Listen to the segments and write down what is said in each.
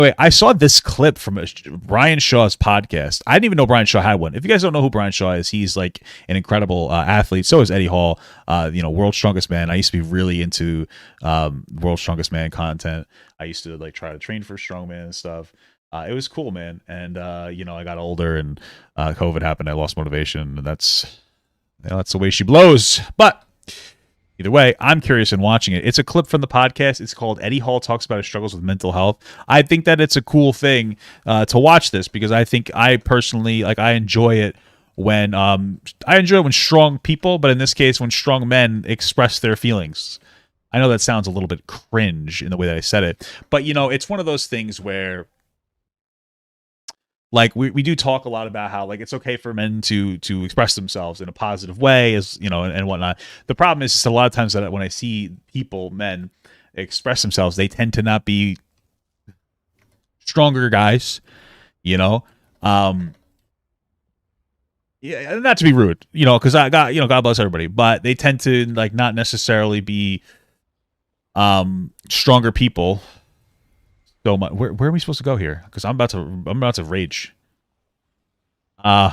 Wait, I saw this clip from Brian Shaw's podcast. I didn't even know Brian Shaw had one. If you guys don't know who Brian Shaw is, he's like an incredible athlete. So is Eddie Hall, World's Strongest Man. I used to be really into World's Strongest Man content. I used to like try to train for strongman and stuff. It was cool, man. And I got older and COVID happened. I lost motivation, and that's the way she blows. But either way, I'm curious in watching it. It's a clip from the podcast. It's called Eddie Hall Talks About His Struggles with Mental Health. I think that it's a cool thing to watch this, because I think I personally, I enjoy it when strong people, but in this case, when strong men express their feelings. I know that sounds a little bit cringe in the way that I said it, but it's one of those things where we do talk a lot about how it's okay for men to express themselves in a positive way, as and whatnot. The problem is just a lot of times that when I see men express themselves, they tend to not be stronger guys, Yeah, not to be rude, because God bless everybody, but they tend to not necessarily be stronger people. So where are we supposed to go here? Because I'm about to rage. They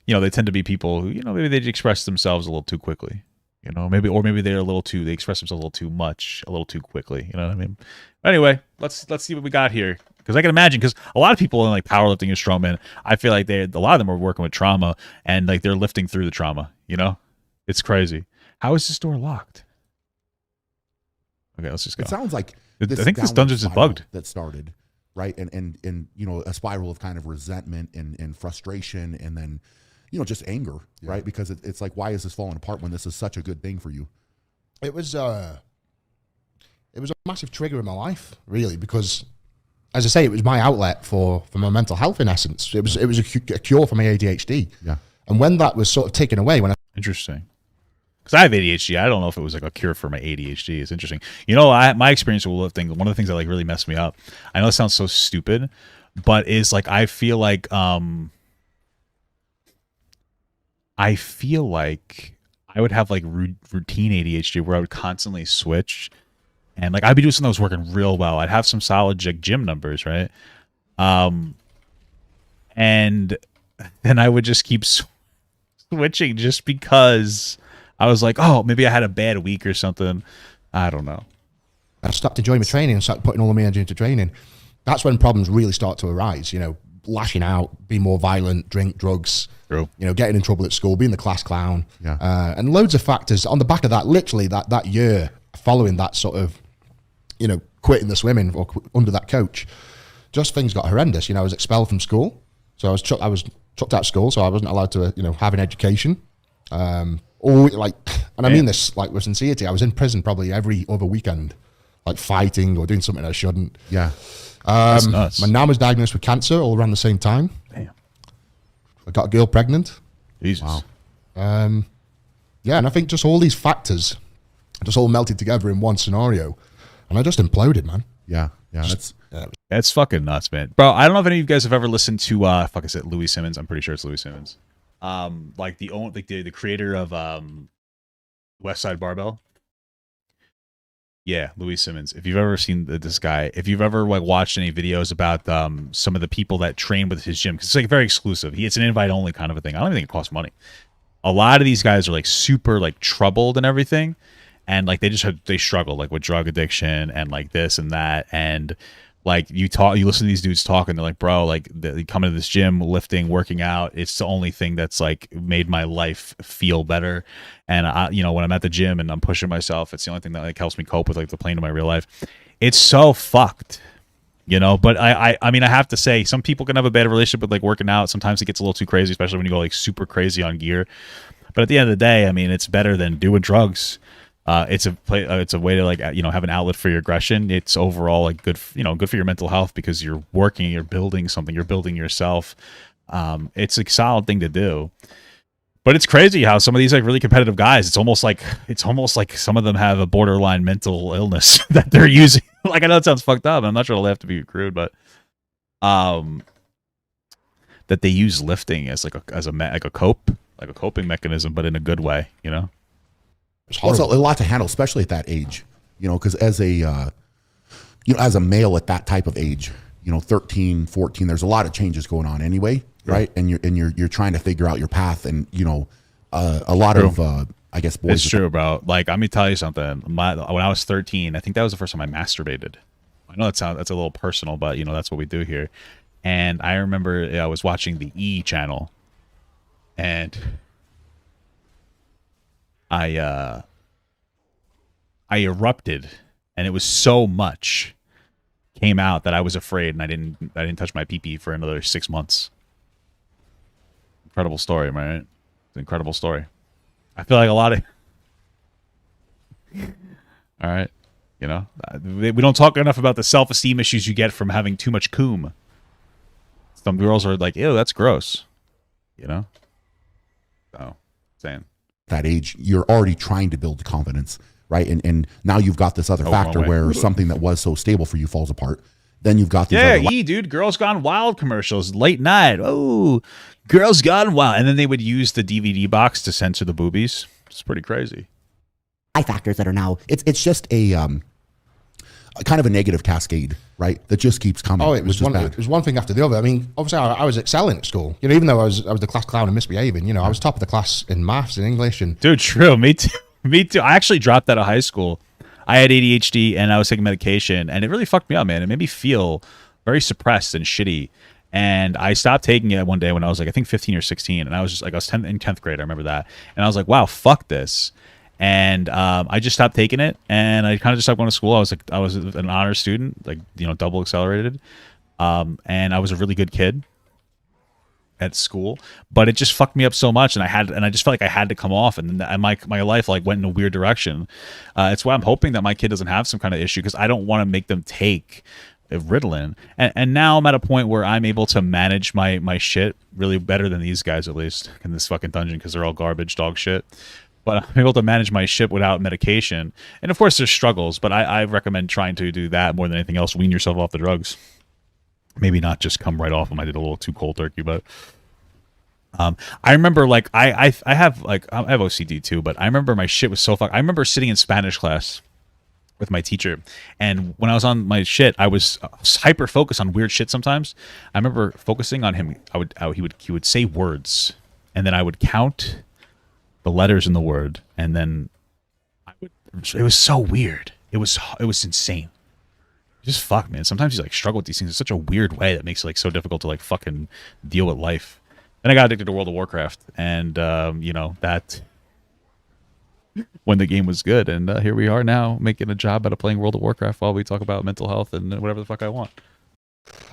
tend to be people who, maybe they express themselves a little too quickly. Maybe they express themselves a little too much, a little too quickly. You know what I mean? Anyway, let's see what we got here. Because I can imagine, because a lot of people in powerlifting and strongman, I feel like a lot of them are working with trauma, and they're lifting through the trauma. It's crazy. How is this door locked? Okay, let's just go. It sounds like I think this dungeon is bugged. That started, right? And a spiral of kind of resentment and frustration, and then just anger, right? Because it's like, why is this falling apart when this is such a good thing for you? It was a massive trigger in my life, really, because, as I say, it was my outlet for my mental health. In essence, it was a cure for my ADHD. Yeah. And when that was sort of taken away, Interesting. Because I have ADHD. I don't know if it was a cure for my ADHD. It's interesting. My experience with lifting, one of the things that really messed me up, I know it sounds so stupid, but is I feel like I would have routine ADHD where I would constantly switch, and I'd be doing something that was working real well. I'd have some solid gym numbers, right? And then I would just keep switching just because I was like, oh, maybe I had a bad week or something. I don't know. I stopped enjoying my training and started putting all of my energy into training. That's when problems really start to arise, lashing out, being more violent, drink, drugs, True. Getting in trouble at school, being the class clown. Yeah. And loads of factors on the back of that, literally that year following that sort of, quitting the swimming or under that coach, just things got horrendous. I was expelled from school. So I was chucked out of school, so I wasn't allowed to, have an education. I mean this with sincerity. I was in prison probably every other weekend, fighting or doing something I shouldn't. Yeah. That's nuts. My nan was diagnosed with cancer all around the same time. Damn. I got a girl pregnant. Jesus. Wow. And I think just all these factors just all melted together in one scenario, and I just imploded, man. Yeah. Yeah. That's fucking nuts, man. Bro, I don't know if any of you guys have ever listened to Louis Simmons. I'm pretty sure it's Louis Simmons. The creator of West Side Barbell. Yeah, Louis Simmons. If you've ever seen this guy, if you've ever watched any videos about some of the people that train with his gym, because it's very exclusive. It's an invite only kind of a thing. I don't even think it costs money. A lot of these guys are super troubled and everything, and they struggle with drug addiction and this and that, and you listen to these dudes talk, and they're like, bro, they come into this gym, lifting, working out. It's the only thing that's made my life feel better. And when I'm at the gym and I'm pushing myself, it's the only thing that helps me cope with the pain of my real life. It's so fucked, But I mean, I have to say, some people can have a bad relationship with working out. Sometimes it gets a little too crazy, especially when you go super crazy on gear. But at the end of the day, I mean, it's better than doing drugs. It's a way to have an outlet for your aggression. It's overall good for your mental health, because you're working, you're building something, you're building yourself. It's a solid thing to do. But it's crazy how some of these really competitive guys, it's almost like some of them have a borderline mental illness that they're using. I know it sounds fucked up. I'm not sure it'll have to be crude, but that they use lifting as a coping mechanism, but in a good way, It's also a lot to handle, especially at that age, because as a you know, as a male at that type of age, you know, 13, 14, there's a lot of changes going on anyway, right? And you're trying to figure out your path, and you know, a lot of I guess boys. It's true, bro. Like, let me tell you something. When I was 13, I think that was the first time I masturbated. I know that's a little personal, but you know, that's what we do here. And I remember I was watching the E channel, and I erupted, and it was so much came out that I was afraid, and I didn't touch my pee-pee for another 6 months. Incredible story, right? It's an incredible story. I feel like a lot of all right, you know, we don't talk enough about the self-esteem issues you get from having too much coom. Some girls are like, ew, that's gross, you know. So, saying that age, you're already trying to build confidence, right? And now you've got this other factor where something that was so stable for you falls apart. Then you've got these other dude, Girls Gone Wild commercials, late night. Oh, Girls Gone Wild, and then they would use the DVD box to censor the boobies. It's pretty crazy. Factors that are now it's just a kind of a negative cascade, right? That just keeps coming. Oh, it was one thing after the other. I mean, obviously, I was excelling at school. You know, even though I was the class clown and misbehaving. You know, I was top of the class in maths and English. And dude, true. Me too. Me too. I actually dropped out of high school. I had ADHD and I was taking medication, and it really fucked me up, man. It made me feel very suppressed and shitty. And I stopped taking it one day when I was like, I think 15 or 16, and I was just like, I was in 10th grade. I remember that, and I was like, wow, fuck this. And I just stopped taking it, and I kind of just stopped going to school. I was an honor student, like, you know, double accelerated, and I was a really good kid at school, but it just fucked me up so much, and I just felt like I had to come off, and my life like went in a weird direction. It's why I'm hoping that my kid doesn't have some kind of issue, because I don't want to make them take Ritalin, and now I'm at a point where I'm able to manage my shit really better than these guys, at least in this fucking dungeon, because they're all garbage dog shit. But I'm able to manage my shit without medication. And of course there's struggles, but I recommend trying to do that more than anything else. Wean yourself off the drugs. Maybe not just come right off them. I did a little too cold turkey, but I remember, like, I have OCD too, but I remember my shit was so fucked. I remember sitting in Spanish class with my teacher, and when I was on my shit, I was hyper focused on weird shit sometimes. I remember focusing on him. He would say words, and then I would count the letters in the word, and then it was so weird. It was insane. Just fuck, man. Sometimes you like struggle with these things in such a weird way that makes it like so difficult to like fucking deal with life. Then I got addicted to World of Warcraft, and you know, that when the game was good, and here we are now making a job out of playing World of Warcraft while we talk about mental health and whatever the fuck I want.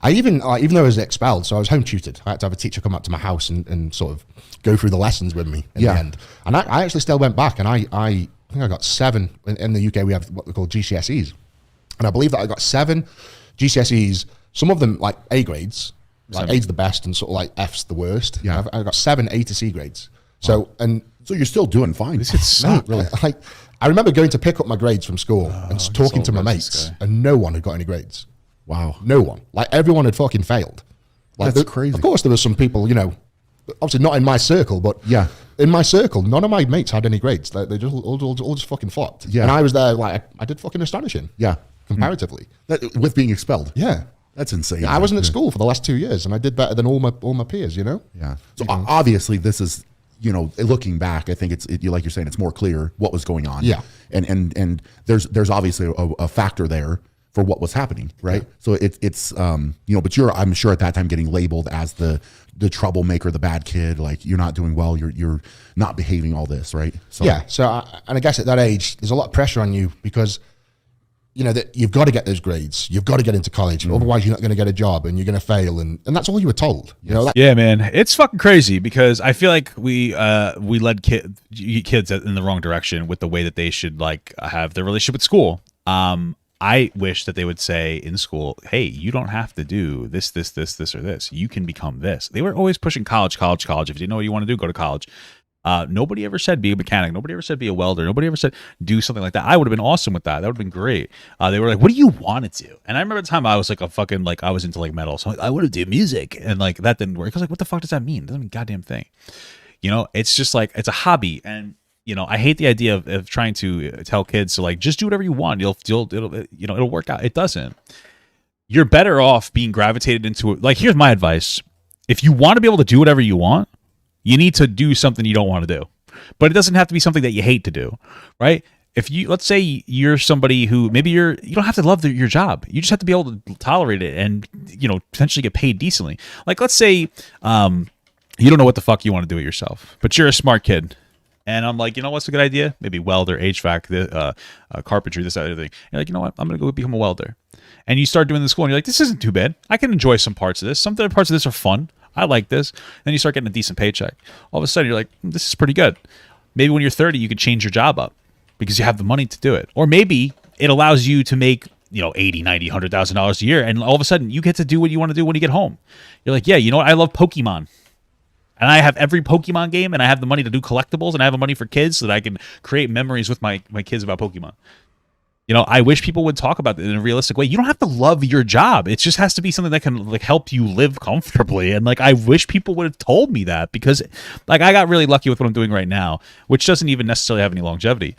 I even though I was expelled, so I was home tutored. I had to have a teacher come up to my house and sort of go through the lessons with me in the end. And I actually still went back, and I think I got 7. In the UK, we have what we call GCSEs. And I believe that I got 7 GCSEs, some of them like A grades, like A's the best and sort of like F's the worst. Yeah. I got 7 A to C grades. So, so you're still doing fine. This is not really. I remember going to pick up my grades from school and talking to my mates, and no one had got any grades. Wow. No one. Like, everyone had fucking failed. Like, that's crazy. Of course, there were some people, you know, obviously not in my circle, but yeah, in my circle, none of my mates had any grades. They just all just fucking flopped. Yeah. And I was there, like, I did fucking astonishing. Yeah. Comparatively. With being expelled. Yeah. That's insane. Yeah, I wasn't at school for the last 2 years, and I did better than all my peers, you know? Yeah. So obviously this is, you know, looking back, I think like you're saying, it's more clear what was going on. Yeah. And there's obviously a factor there for what was happening, right? Yeah. So it's you know, but I'm sure at that time getting labeled as the troublemaker, the bad kid, like you're not doing well, you're not behaving, all this, right? So yeah. So and I guess at that age, there's a lot of pressure on you because, you know, that you've got to get those grades, you've got to get into college, otherwise you're not going to get a job and you're going to fail, and that's all you were told. You know. Yeah, man, it's fucking crazy because I feel like we led kids in the wrong direction with the way that they should like have their relationship with school. I wish that they would say in school, hey, you don't have to do this, or this. You can become this. They were always pushing college. If you didn't know what you want to do, go to college. Nobody ever said be a mechanic. Nobody ever said be a welder. Nobody ever said do something like that. I would have been awesome with that. That would have been great. They were like, what do you want to do? And I remember at the time I was like I was into like metal. So I want to do music. And like that didn't work. I was like, what the fuck does that mean? It doesn't mean a goddamn thing. You know, it's just like, it's a hobby. And I hate the idea of trying to tell kids to like just do whatever you want. It'll work out. It doesn't. You're better off being gravitated into it. Like, here's my advice: if you want to be able to do whatever you want, you need to do something you don't want to do. But it doesn't have to be something that you hate to do, right? If let's say you're somebody who maybe you don't have to love your job. You just have to be able to tolerate it and, potentially get paid decently. Like, let's say you don't know what the fuck you want to do it yourself, but you're a smart kid. And I'm like, what's a good idea? Maybe welder, HVAC, carpentry, this, that, other thing. You're like, you know what? I'm going to go become a welder. And you start doing this school and you're like, this isn't too bad. I can enjoy some parts of this. Some parts of this are fun. I like this. Then you start getting a decent paycheck. All of a sudden you're like, this is pretty good. Maybe when you're 30, you could change your job up because you have the money to do it. Or maybe it allows you to make, $80, $90, $100,000 a year. And all of a sudden you get to do what you want to do when you get home. You're like, yeah, you know what? I love Pokemon. And I have every Pokemon game, and I have the money to do collectibles, and I have the money for kids so that I can create memories with my kids about Pokemon. I wish people would talk about it in a realistic way. You don't have to love your job. It just has to be something that can like help you live comfortably. And like, I wish people would have told me that, because like I got really lucky with what I'm doing right now, which doesn't even necessarily have any longevity.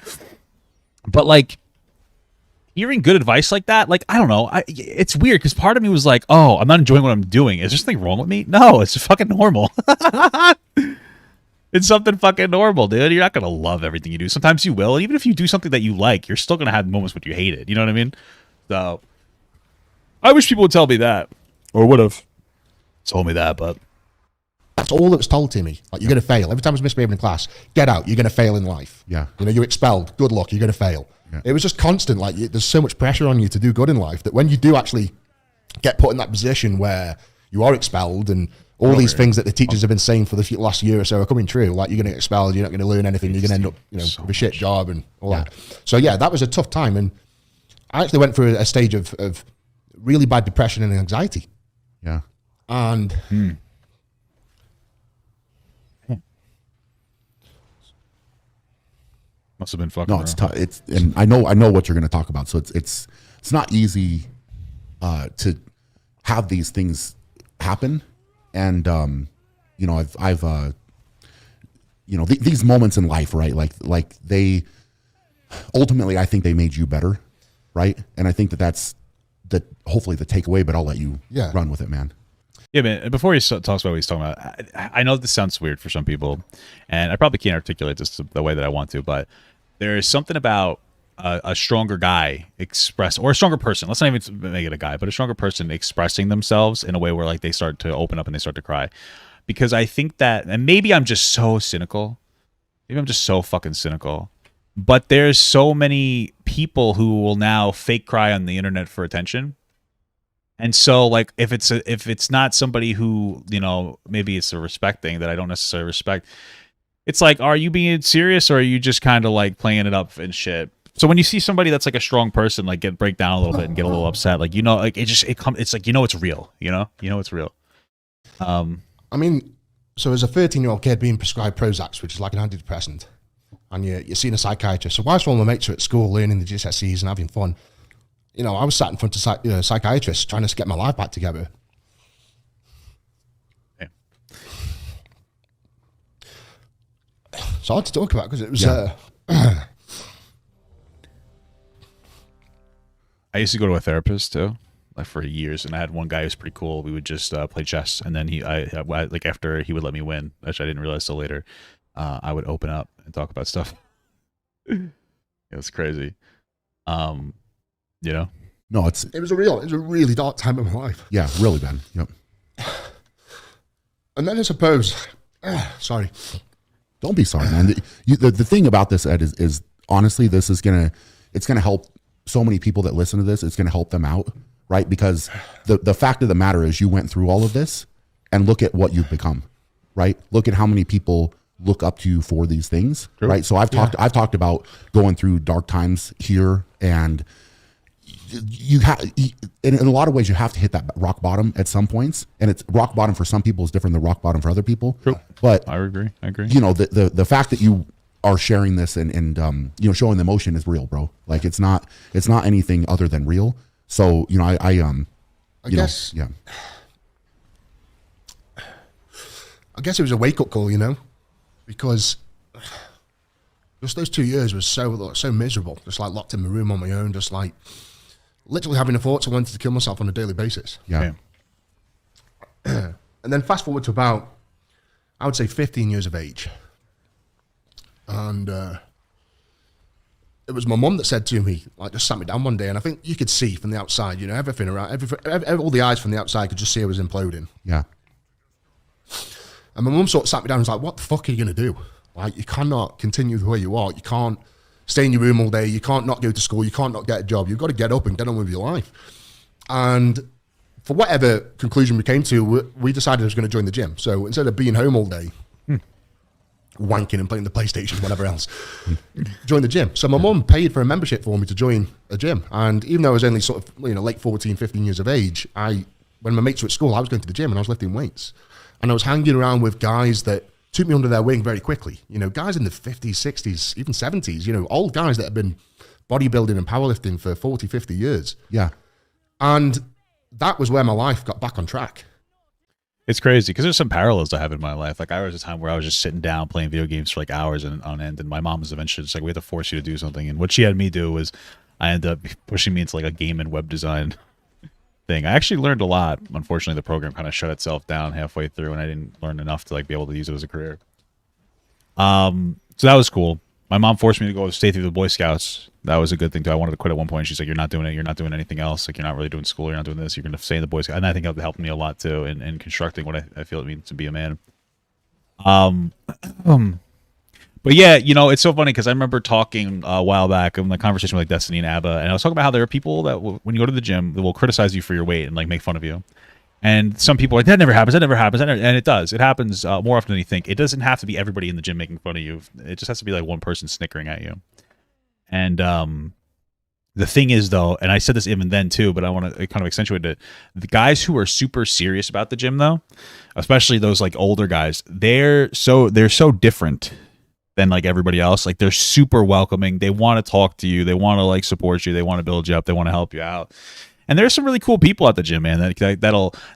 But like, hearing good advice like that, like, I don't know. It's weird because part of me was like, oh, I'm not enjoying what I'm doing. Is there something wrong with me? No, it's fucking normal. It's something fucking normal, dude. You're not going to love everything you do. Sometimes you will. And even if you do something that you like, you're still going to have moments when you hate it. You know what I mean? So I wish people would tell me that, or would have told me that, but that's all that was told to me. Like, you're going to fail. Every time I was misbehaving in class, get out. You're going to fail in life. Yeah. You're expelled. Good luck. You're going to fail. Yeah. It was just constant. Like, there's so much pressure on you to do good in life that when you do actually get put in that position where you are expelled and all these things that the teachers have been saying for the last year or so are coming true, like you're going to get expelled, you're not going to learn anything, you're going to end up with a shit job and all that. So yeah, that was a tough time. And I actually went through a stage of really bad depression and anxiety. Yeah. And must have been fucking. No, it's tough. And I know what you're going to talk about. So it's not easy to have these things happen. And I've these moments in life, right? Like they ultimately, I think they made you better, right? And I think that's hopefully the takeaway. But I'll let you run with it, man. Yeah, man. Before he talks about what he's talking about, I know this sounds weird for some people, and I probably can't articulate this the way that I want to, but there is something about a stronger guy or a stronger person. Let's not even make it a guy, but a stronger person expressing themselves in a way where like they start to open up and they start to cry. Because I think that, and maybe I'm just so cynical. Maybe I'm just so fucking cynical. But there's so many people who will now fake cry on the internet for attention. And so, like, if it's not somebody who, maybe it's a respect thing that I don't necessarily respect. It's like, are you being serious, or are you just kind of like playing it up and shit? So when you see somebody that's like a strong person, like break down a little bit and get a little upset, like, like it's like, it's real, it's real. I mean, so as a 13-year-old kid being prescribed Prozac, which is like an antidepressant, and you're seeing a psychiatrist. So whilst all my mates are at school learning the GCSEs and having fun, I was sat in front of psychiatrists trying to get my life back together. Yeah. It's hard to talk about because it was... I used to go to a therapist too, like for years, and I had one guy who was pretty cool. We would just play chess, and then after he would let me win, which I didn't realize till later, I would open up and talk about stuff. It was crazy. No, it was a really dark time in my life. Yeah, really bad. Yep. And then I suppose, sorry. Don't be sorry, man. The thing about this, Ed, is honestly, it's gonna help so many people that listen to this. It's gonna help them out, right? Because the fact of the matter is, you went through all of this, and look at what you've become, right? Look at how many people look up to you for these things, True. Right? So I've talked about going through dark times here, and in a lot of ways, you have to hit that rock bottom at some points, and it's rock bottom for some people is different than rock bottom for other people. True. But I agree. The fact that you are sharing this and showing the emotion is real, bro. Like it's not anything other than real. So I guess I guess it was a wake up call, because just those 2 years was so miserable. Just like locked in my room on my own, just like literally having the thoughts I wanted to kill myself on a daily basis. Yeah. And then fast forward to about, I would say 15 years of age. And it was my mum that said to me, like, just sat me down one day, and I think you could see from the outside, you know, everything around, all the eyes from the outside could just see I was imploding. Yeah. And my mum sort of sat me down and was like, what the fuck are you going to do? Like, you cannot continue the way you are. You can't stay in your room all day. You can't not go to school. You can't not get a job. You've got to get up and get on with your life. And for whatever conclusion we came to, we decided I was going to join the gym. So instead of being home all day, wanking and playing the PlayStation, whatever else, join the gym. So my mum paid for a membership for me to join a gym. And even though I was only sort of, you know, late 14, 15 years of age, when my mates were at school, I was going to the gym and I was lifting weights. And I was hanging around with guys that took me under their wing very quickly. You know, guys in the 50s, 60s, even 70s, you know, old guys that have been bodybuilding and powerlifting for 40, 50 years. Yeah. And that was where my life got back on track. It's crazy because there's some parallels I have in my life. Like, I was a time where I was just sitting down playing video games for like hours on end, and my mom was eventually just like, we have to force you to do something. And what she had me do was I ended up pushing me into like a game and web design thing. I actually learned a lot. Unfortunately, the program kind of shut itself down halfway through, and I didn't learn enough to like be able to use it as a career. So that was cool. My mom forced me to go stay through the Boy Scouts. That was a good thing too. I wanted to quit at one point. She's like, "You're not doing it. You're not doing anything else. Like, you're not really doing school. You're not doing this. You're going to stay in the Boy Scouts." And I think that helped me a lot too in constructing what I feel it means to be a man. But yeah, you know, it's so funny because I remember talking a while back in the conversation with like Destiny and Abba, and I was talking about how there are people that when you go to the gym, that will criticize you for your weight and like make fun of you. And some people are like, that never happens, that never happens. And it does. It happens more often than you think. It doesn't have to be everybody in the gym making fun of you. It just has to be like one person snickering at you. And the thing is, though, and I said this even then too, but I want to kind of accentuate it. The guys who are super serious about the gym, though, especially those like older guys, they're so different than like everybody else. Like, they're super welcoming. They want to talk to you. They want to like support you. They want to build you up. They want to help you out. And there's some really cool people at the gym, man.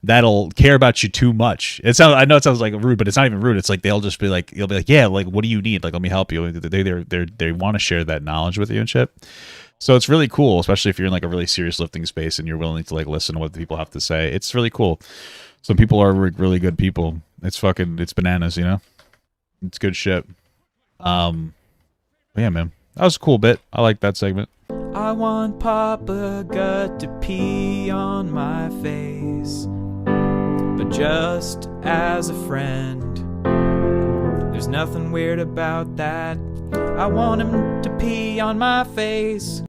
That'll care about you too much. I know it sounds like rude, but it's not even rude. It's like they'll be like, yeah, like, what do you need? Like, let me help you. They want to share that knowledge with you and shit. So it's really cool, especially if you're in like a really serious lifting space and you're willing to like listen to what the people have to say. It's really cool. Some people are really good people. It's bananas, you know. It's good shit. But yeah, man, that was a cool bit. I like that segment. I want Papa Gut to pee on my face, but just as a friend. There's nothing weird about that. I want him to pee on my face.